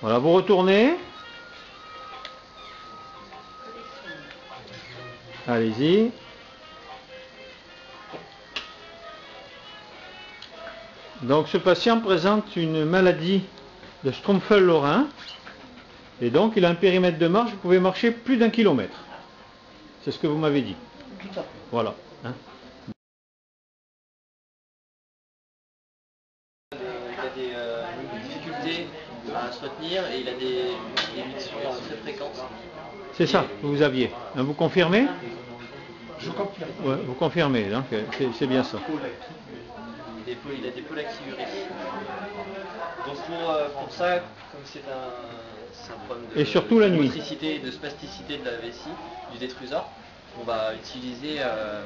Voilà, vous retournez. Allez-y. Donc ce patient présente une maladie de Stromfel-Lorrain et donc il a un périmètre de marche, vous pouvez marcher plus d'1 kilomètre. C'est ce que vous m'avez dit. Tout à fait. Voilà. Hein. Il a des difficultés à se retenir et il a des émissions très fréquentes. C'est ça que vous aviez. Hein, vous confirmez? Je confirme. Ouais, vous confirmez, donc c'est bien ça. Il a des polakiuries. Donc pour ça, comme c'est un problème Et surtout la nuit. motricité et de spasticité de la vessie, du détrusor, on va utiliser un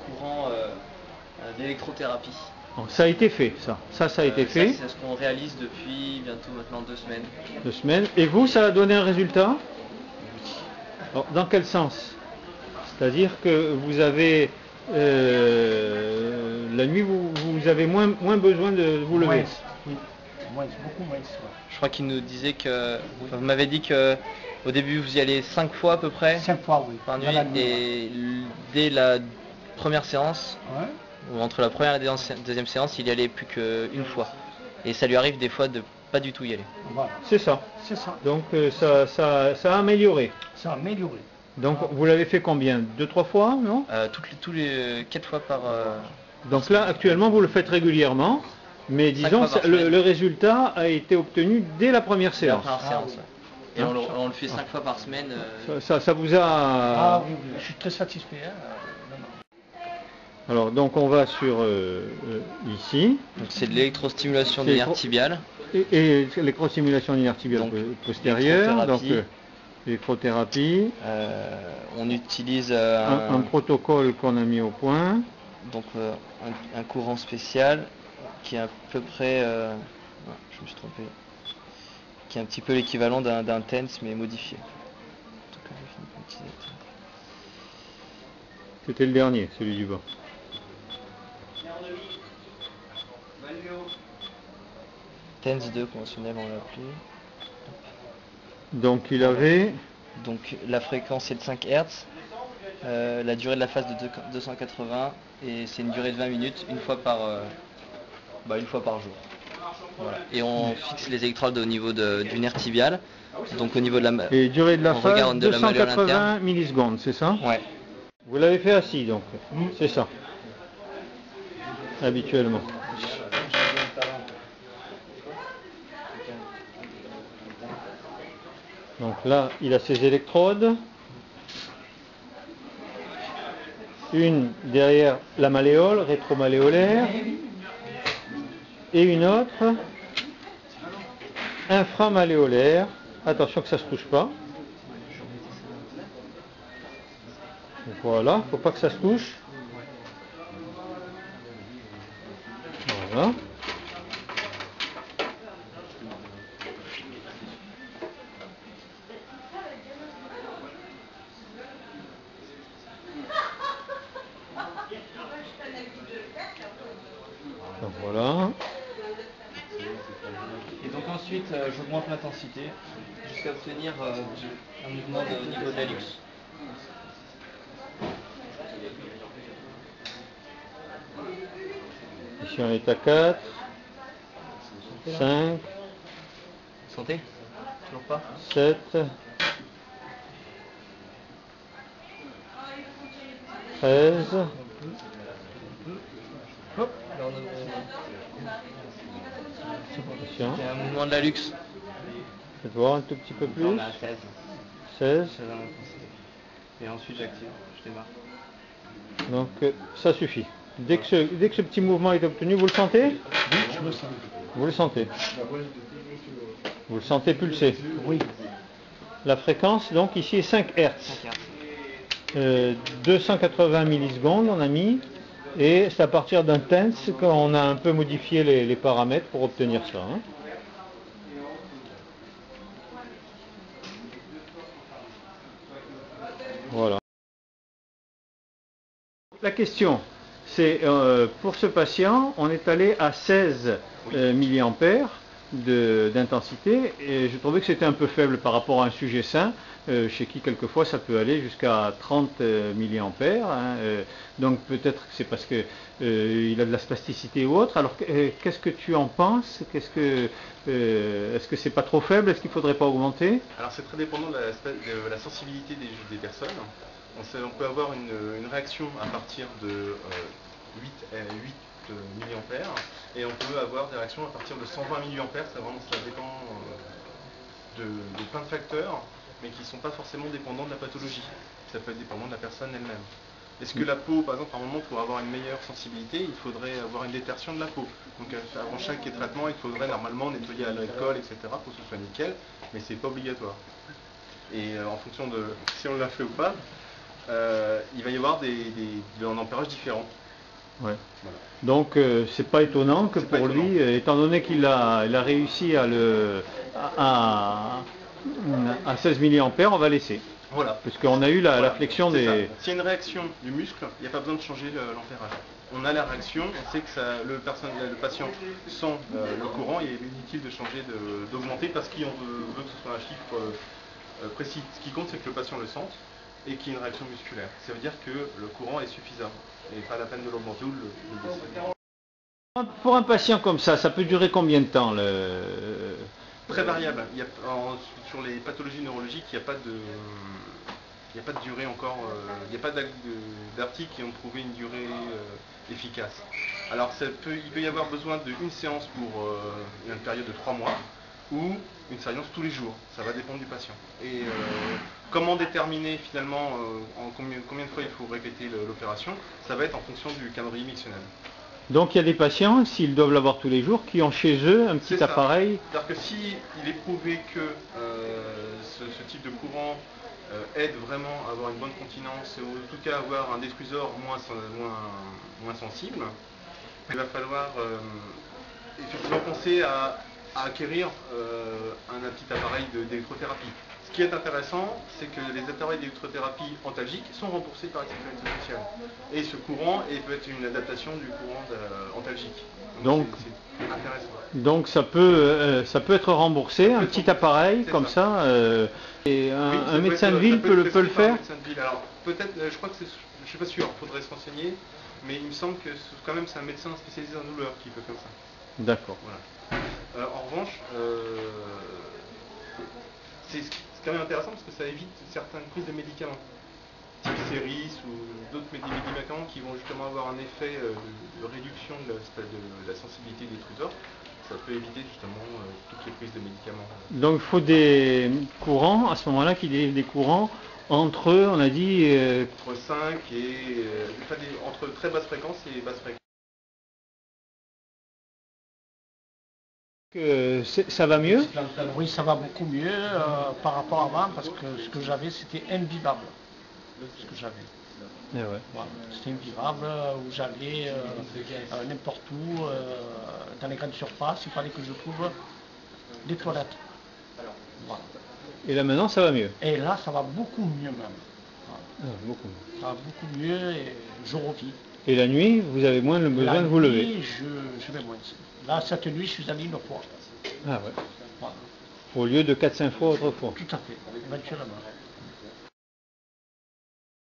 courant d'électrothérapie. Bon, ça a été fait, ça a été fait. C'est ce qu'on réalise depuis bientôt maintenant 2 semaines. 2 semaines. Et vous, ça a donné un résultat? Alors, dans quel sens? C'est-à-dire que vous avez la nuit, vous avez moins besoin de vous lever. Oui, beaucoup moins. Ouais. Je crois qu'il nous disait que, vous m'avez dit que au début vous y allez 5 fois à peu près 5 fois, oui. par nuit, et dès la première séance, Ouais. ou entre la première et la deuxième séance, il y allait plus qu'une fois. Et ça lui arrive des fois de pas du tout y aller. Voilà. C'est ça. C'est ça. Donc ça a amélioré. Ça a amélioré. Donc vous l'avez fait combien? 2-3 fois, non? Tous les 4 fois par... Donc là, actuellement, vous le faites régulièrement, mais disons, fois par semaine. le résultat a été obtenu dès la première la séance. première séance. oui. Et on le fait 5 fois par semaine. Ça vous a... Ah oui, je suis très satisfait. Hein. Alors, donc on va sur ici. Donc c'est de l'électrostimulation C'est des nerfs tibiales. Et l'électrostimulation linéaire tibiale Donc, postérieure, donc électrothérapie. l'électrothérapie, On utilise un protocole qu'on a mis au point. donc un courant spécial qui est à peu près, je me suis trompé, qui est un petit peu l'équivalent d'un TENS mais modifié. En tout cas, j'ai fini par utiliser. C'était le dernier, celui du bas. TENS 2 conventionnel, on l'a appelé. Donc il avait... Donc la fréquence est de 5 Hz, la durée de la phase de 280 et c'est une durée de 20 minutes, une fois par jour. Voilà. Et on fixe les électrodes au niveau du nerf tibial, donc au niveau de la... Et durée de la on phase, regarde de la malléole 280 interne. millisecondes, c'est ça? Ouais. Vous l'avez fait assis, donc. C'est ça. Habituellement. Donc là, il a ses électrodes. Une derrière la malléole, rétromalléolaire. Et une autre inframalléolaire. Attention que ça ne se touche pas. Voilà, faut pas que ça se touche. Voilà. Donc voilà. Et donc ensuite, j'augmente l'intensité jusqu'à obtenir un mouvement au niveau de la luxe. Ici on est à 4, 5, Santé? Toujours pas? 7, 13. Hop, là, Attention. il y a un mouvement de la luxe. Faites voir un tout petit peu plus. On est à 16. 16. Et ensuite j'active, je démarre. Donc ça suffit. Dès que ce petit mouvement est obtenu, vous le sentez? Oui, je le sens. Vous le sentez? Vous le sentez pulser? Oui. La fréquence, donc ici est 5 Hz. 280 millisecondes on a mis. Et c'est à partir d'un TENS qu'on a un peu modifié les paramètres pour obtenir ça. Hein. Voilà. La question, c'est pour ce patient, on est allé à 16 milliampères d'intensité, et je trouvais que c'était un peu faible par rapport à un sujet sain, chez qui quelquefois ça peut aller jusqu'à 30 milliampères. Hein, donc peut-être que c'est parce que il a de la spasticité ou autre. Alors qu'est-ce que tu en penses? Est-ce que c'est pas trop faible? Est-ce qu'il ne faudrait pas augmenter? Alors c'est très dépendant de la sensibilité des personnes. On peut avoir une réaction à partir de 8 milliampères, et on peut avoir des réactions à partir de 120 milliampères. Ça dépend de plein de facteurs, mais qui ne sont pas forcément dépendants de la pathologie. Ça peut être dépendant de la personne elle-même. Est-ce que la peau, par exemple, à un moment, pour avoir une meilleure sensibilité, il faudrait avoir une détertion de la peau. Donc avant chaque traitement, il faudrait normalement nettoyer à l'alcool, etc., pour que ce soit nickel, mais c'est pas obligatoire. Et en fonction de si on l'a fait ou pas, il va y avoir un ampérage différent. Ouais. Voilà. Donc c'est pas étonnant que pour lui, étant donné qu'il a réussi à 16 milliampères, on va laisser. Voilà. Puisqu'on a eu la flexion des... S'il y a une réaction du muscle, il n'y a pas besoin de changer l'ampérage. On a la réaction, on sait que le patient sent le courant, et il est inutile de changer, d'augmenter, parce qu'on veut que ce soit un chiffre précis. Ce qui compte, c'est que le patient le sente et qu'il y ait une réaction musculaire. Ça veut dire que le courant est suffisant et pas la peine de l'augmenter ou de le baisser. Pour un patient comme ça peut durer combien de temps Très variable. Sur les pathologies neurologiques, il n'y a pas de durée encore, il n'y a pas d'articles qui ont prouvé une durée efficace. Alors il peut y avoir besoin d'une séance pour une période de 3 mois, ou une séance tous les jours. Ça va dépendre du patient. Et comment déterminer finalement combien de fois il faut répéter l'opération, ça va être en fonction du calendrier mictionnel. Donc il y a des patients, s'ils doivent l'avoir tous les jours, qui ont chez eux un petit appareil. C'est-à-dire que s'il est prouvé que ce type de courant aide vraiment à avoir une bonne continence, ou en tout cas avoir un détruiseur moins sensible, il va falloir effectivement penser à acquérir un petit appareil d'électrothérapie. Ce qui est intéressant, c'est que les appareils d'électrothérapie antalgiques sont remboursés par la sécurité sociale. Et ce courant peut être une adaptation du courant antalgique. Donc c'est intéressant. Donc ça peut être remboursé, un petit appareil comme ça, et un médecin de ville peut le faire. Alors peut-être, je crois que je ne suis pas sûr, il faudrait se renseigner, mais il me semble que quand même c'est un médecin spécialisé en douleur qui peut faire ça. D'accord. Voilà. En revanche, c'est quand même intéressant parce que ça évite certaines prises de médicaments, type Céris ou d'autres médicaments qui vont justement avoir un effet de réduction de la sensibilité des trésors. Ça peut éviter justement toutes les prises de médicaments. Donc il faut des courants, à ce moment-là, qui délivrent des courants entre, on a dit... Entre 5 et... entre très basse fréquence et basse fréquence. Ça va mieux? Oui, ça va beaucoup mieux par rapport à avant, parce que ce que j'avais, c'était invivable. Ce que j'avais. Ouais. Voilà, c'était invivable, où j'allais n'importe où, dans les grandes surfaces, il fallait que je trouve des toilettes. Voilà. Et là maintenant, ça va mieux? Et là, ça va beaucoup mieux même. Voilà. Beaucoup mieux. Ça va beaucoup mieux et je revis. Et la nuit, vous avez moins le besoin de vous lever? Oui, je vais moins. Là, cette nuit, je suis allé 1 fois. Ah ouais. Voilà. Au lieu de 4-5 fois autrefois. Tout à fait, éventuellement.